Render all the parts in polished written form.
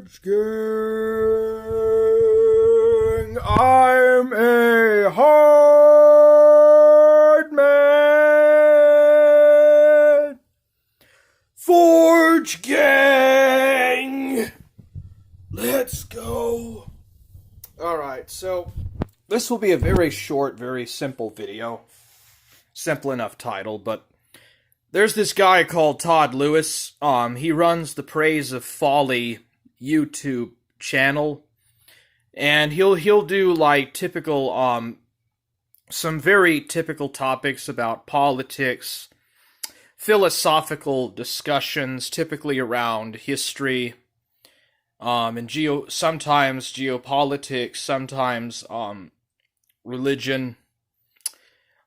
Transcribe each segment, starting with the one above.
Forge Gang, I'm a hard man. Forge Gang, let's go. Alright, so this will be a very short, very simple video. Simple enough title, but there's this guy called Todd Lewis. He runs the Praise of Folly YouTube channel, and he'll do like typical some very typical topics about politics, philosophical discussions, typically around history, and sometimes geopolitics, sometimes religion.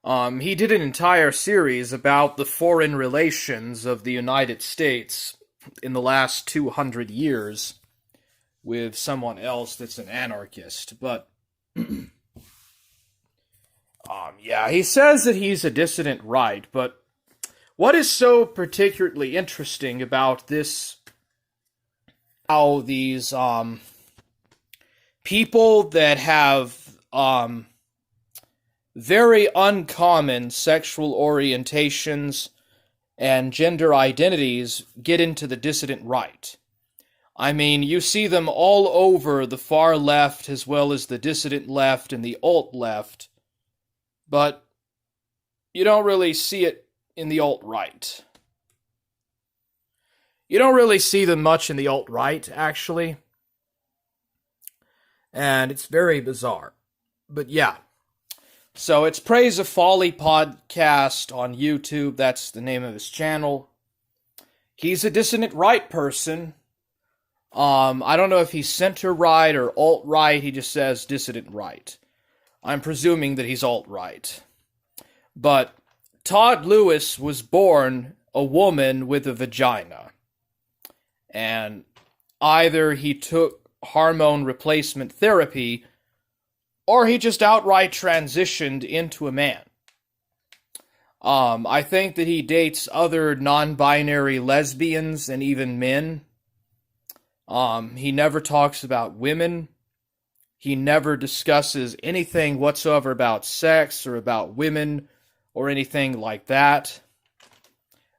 He did an entire series about the foreign relations of the United States in the last 200 years with someone else that's an anarchist. But, yeah, he says that he's a dissident right, but what is so particularly interesting about this, how these, people that have, very uncommon sexual orientations and gender identities get into the dissident right. I mean, you see them all over the far left as well as the dissident left and the alt left, but you don't really see it in the alt right. You don't really see them much in the alt right, actually, and it's very bizarre. But yeah. So it's Praise of Folly podcast on YouTube. That's the name of his channel. He's a dissident right person. I don't know if he's center right or alt right. He just says dissident right. I'm presuming that he's alt right. But Todd Lewis was born a woman with a vagina. And either he took hormone replacement therapy, or he just outright transitioned into a man. I think that he dates other non-binary lesbians and even men. He never talks about women. He never discusses anything whatsoever about sex or about women or anything like that.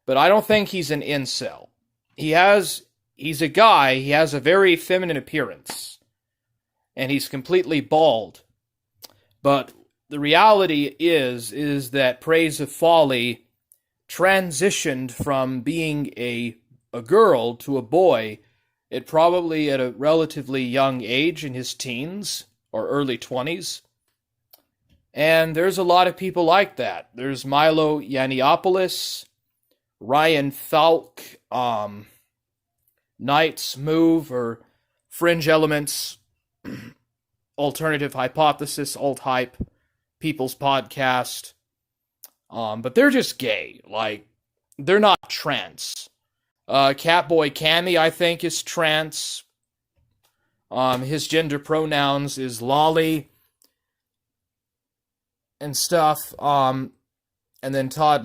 But I don't think he's an incel. He's a guy, he has a very feminine appearance. And he's completely bald. But the reality is that Praise of Folly transitioned from being a girl to a boy at probably at a relatively young age in his teens or early 20s. And there's a lot of people like that. There's Milo Yiannopoulos, Ryan Falk, Knight's Move, or Fringe Elements, Alternative Hypothesis, Alt-Hype, People's Podcast. But they're just gay. Like, they're not trans. Catboy Cammy, I think, is trans. His gender pronouns is lolly and stuff. And then Todd